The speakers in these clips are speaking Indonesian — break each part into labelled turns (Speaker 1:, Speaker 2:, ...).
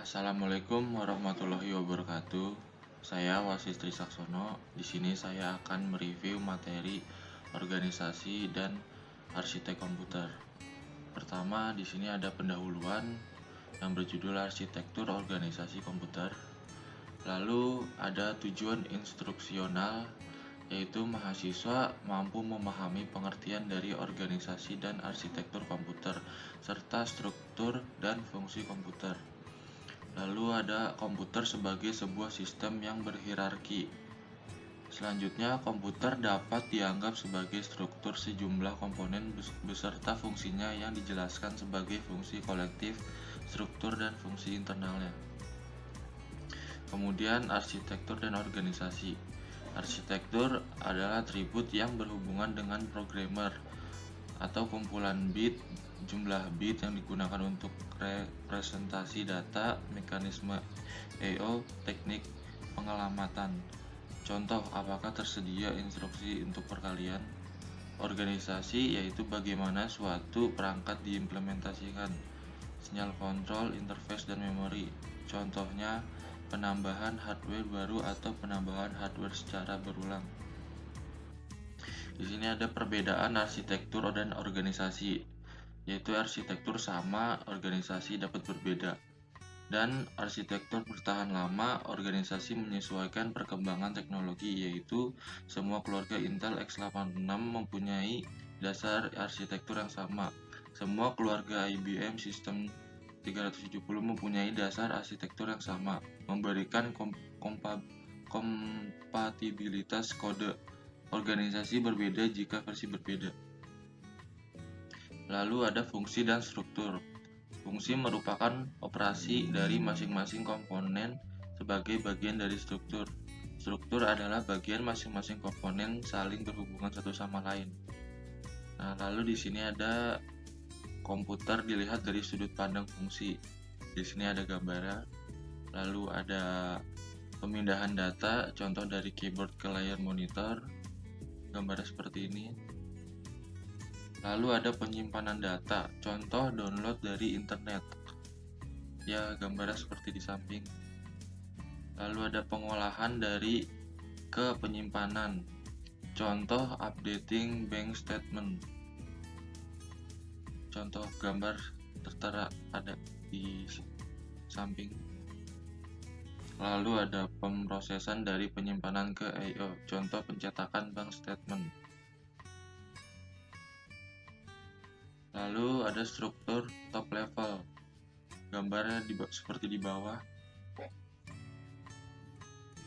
Speaker 1: Assalamualaikum warahmatullahi wabarakatuh. Saya Wasis Trisaksono. Di sini saya akan mereview materi organisasi dan arsitek komputer. Pertama, di sini ada pendahuluan yang berjudul Arsitektur Organisasi Komputer. Lalu ada tujuan instruksional, yaitu mahasiswa mampu memahami pengertian dari organisasi dan arsitektur komputer, serta struktur dan fungsi komputer. Lalu ada komputer sebagai sebuah sistem yang berhierarki. Selanjutnya, komputer dapat dianggap sebagai struktur sejumlah komponen beserta fungsinya yang dijelaskan sebagai fungsi kolektif, struktur, dan fungsi internalnya. Kemudian, arsitektur dan organisasi. Arsitektur adalah atribut yang berhubungan dengan programmer atau kumpulan bit, jumlah bit yang digunakan untuk representasi data, mekanisme I/O, teknik pengelamatan. Contoh, apakah tersedia instruksi untuk perkalian? Organisasi yaitu bagaimana suatu perangkat diimplementasikan. Sinyal kontrol, interface, dan memori. Contohnya, penambahan hardware baru atau penambahan hardware secara berulang. Di sini ada perbedaan arsitektur dan organisasi, yaitu arsitektur sama, organisasi dapat berbeda. Dan arsitektur bertahan lama, organisasi menyesuaikan perkembangan teknologi, yaitu semua keluarga Intel x86 mempunyai dasar arsitektur yang sama. Semua keluarga IBM System 370 mempunyai dasar arsitektur yang sama, memberikan kompatibilitas kode. Organisasi berbeda jika versi berbeda. Lalu ada fungsi dan struktur. Fungsi merupakan operasi dari masing-masing komponen sebagai bagian dari struktur. Struktur adalah bagian masing-masing komponen saling berhubungan satu sama lain. Nah, lalu di sini ada komputer dilihat dari sudut pandang fungsi. Di sini ada gambarnya. Lalu ada pemindahan data, contoh dari keyboard ke layar monitor. Gambarnya seperti ini. Lalu ada penyimpanan data, contoh download dari internet. Ya, gambarnya seperti di samping. Lalu ada pengolahan dari ke penyimpanan, contoh updating bank statement. Contoh gambar tertera ada di samping. Lalu ada pemrosesan dari penyimpanan ke I/O, contoh pencetakan bank statement. Lalu ada struktur top level, gambarnya seperti di bawah.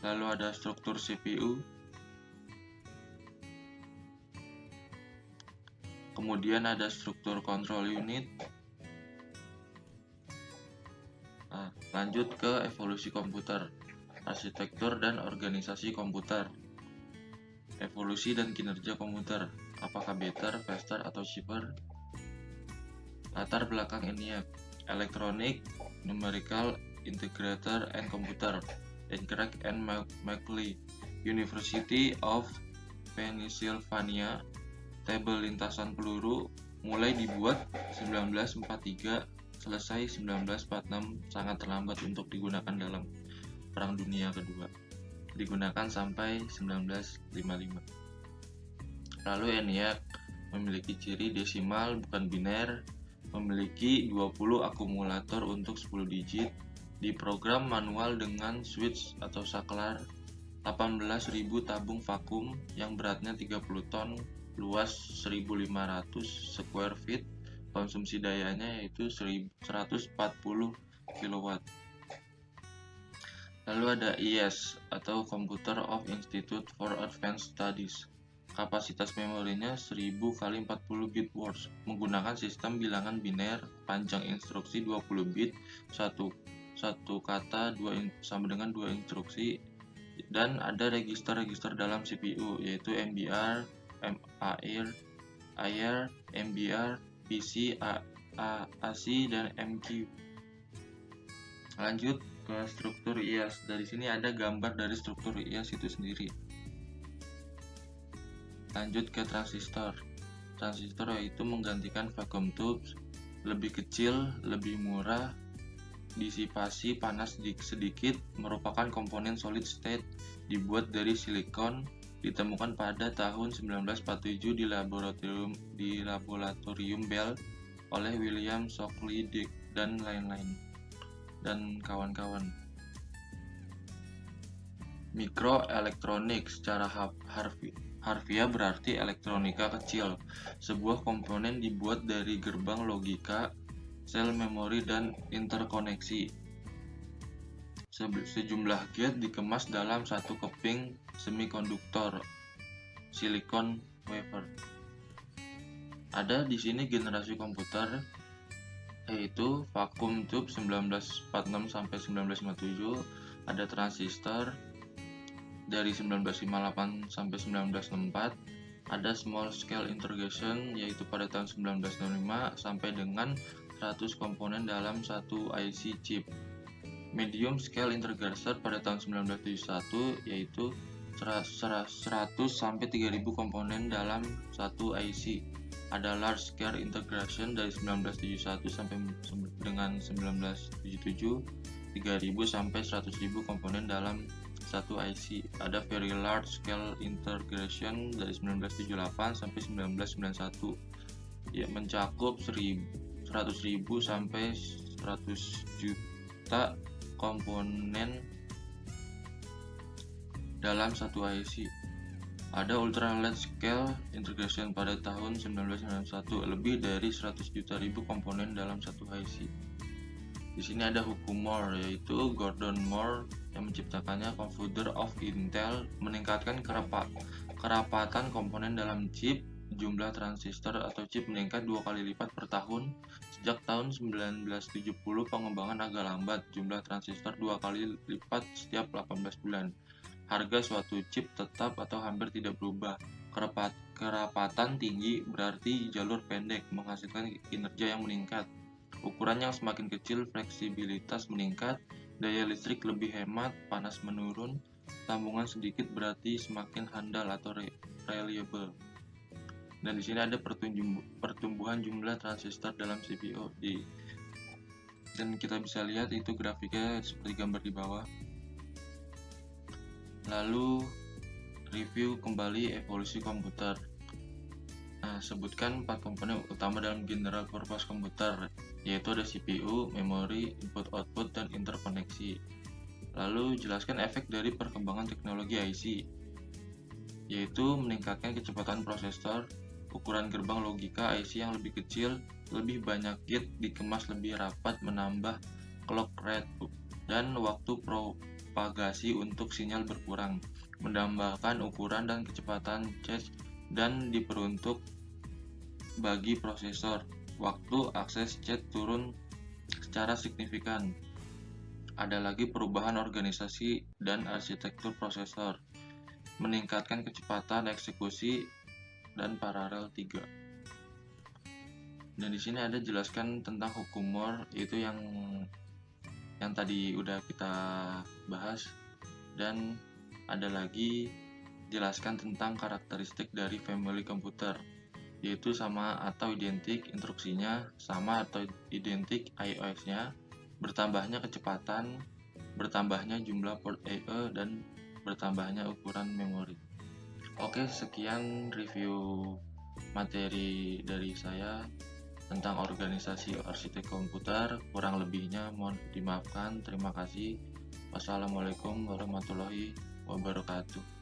Speaker 1: Lalu ada struktur CPU. Kemudian ada struktur control unit. Nah, lanjut ke evolusi komputer, arsitektur dan organisasi komputer. Evolusi dan kinerja komputer, apakah better, faster, atau cheaper? Latar belakang ENIAC, Electronic Numerical Integrator and Computer, Craig and Macleay, University of Pennsylvania. Tabel lintasan peluru mulai dibuat 1943, selesai 1946, sangat terlambat untuk digunakan dalam Perang Dunia Kedua. Digunakan sampai 1955. Lalu ENIAC memiliki ciri desimal bukan biner, memiliki 20 akumulator untuk 10 digit, diprogram manual dengan switch atau saklar, 18.000 tabung vakum yang beratnya 30 ton, luas 1.500 square feet, konsumsi dayanya yaitu 140 kW. Lalu ada IS atau Computer of Institute for Advanced Studies. Kapasitas memorinya 1000 x 40 bit words, menggunakan sistem bilangan biner, panjang instruksi 20 bit, satu kata sama dengan 2 instruksi, dan ada register-register dalam CPU yaitu MBR, AIR, MBR, PC, AC, dan MQ. Lanjut ke struktur IAS. Dari sini ada gambar dari struktur IAS itu sendiri. Lanjut ke transistor. Transistor yaitu menggantikan vacuum tubes, lebih kecil, lebih murah, disipasi panas sedikit merupakan komponen solid state dibuat dari silikon, ditemukan pada tahun 1947 di laboratorium Bell oleh William Shockley dan lain-lain dan kawan-kawan. Mikroelektronik secara harfiah berarti elektronika kecil. Sebuah komponen dibuat dari gerbang logika, sel memori, dan interkoneksi. Sejumlah gate dikemas dalam satu keping semikonduktor silicon wafer. Ada di sini generasi komputer, yaitu vacuum tube 1946 sampai 1957, ada transistor dari 1958 sampai 1964, ada small scale integration yaitu pada tahun 1965 sampai dengan 100 komponen dalam satu IC chip. Medium scale integration pada tahun 1971 yaitu 100 sampai 3000 komponen dalam satu IC. Ada large scale integration dari 1971 sampai dengan 1977, 3000 sampai 100.000 komponen dalam satu IC. Ada very large scale integration dari 1978 sampai 1991 mencakup 100.000 sampai 100 juta komponen dalam satu IC. Ada ultra large scale integration pada tahun 1991, lebih dari 100 juta komponen dalam satu IC. Di sini ada hukum Moore, yaitu Gordon Moore yang menciptakannya. Computer of Intel meningkatkan kerapatan komponen dalam chip. Jumlah transistor atau chip meningkat 2 kali lipat per tahun. Sejak tahun 1970 pengembangan agak lambat. Jumlah transistor 2 kali lipat setiap 18 bulan. Harga suatu chip tetap atau hampir tidak berubah. Kerapatan tinggi berarti jalur pendek menghasilkan kinerja yang meningkat. Ukuran yang semakin kecil, fleksibilitas meningkat, daya listrik lebih hemat, panas menurun, sambungan sedikit berarti semakin handal atau reliable. Dan di sini ada pertumbuhan jumlah transistor dalam CPU dan kita bisa lihat itu grafiknya seperti gambar di bawah. Lalu review kembali evolusi komputer. Nah, sebutkan 4 komponen utama dalam general purpose komputer, yaitu ada CPU, memori, input-output, dan interkoneksi. Lalu jelaskan efek dari perkembangan teknologi IC, yaitu meningkatkan kecepatan prosesor, ukuran gerbang logika IC yang lebih kecil, lebih banyak gate dikemas lebih rapat, menambah clock rate, dan waktu propagasi untuk sinyal berkurang, menambahkan ukuran dan kecepatan cache, dan diperuntuk bagi prosesor. Waktu akses cache turun secara signifikan. Ada lagi perubahan organisasi dan arsitektur prosesor, meningkatkan kecepatan eksekusi, dan paralel 3. Dan di sini ada jelaskan tentang hukum Moore, itu yang tadi udah kita bahas, dan ada lagi jelaskan tentang karakteristik dari family komputer, yaitu sama atau identik instruksinya, sama atau identik IOS-nya, bertambahnya kecepatan, bertambahnya jumlah port I/O, dan bertambahnya ukuran memori. Oke, sekian review materi dari saya tentang organisasi arsitek komputer. Kurang lebihnya mohon dimaafkan. Terima kasih. Wassalamualaikum warahmatullahi wabarakatuh.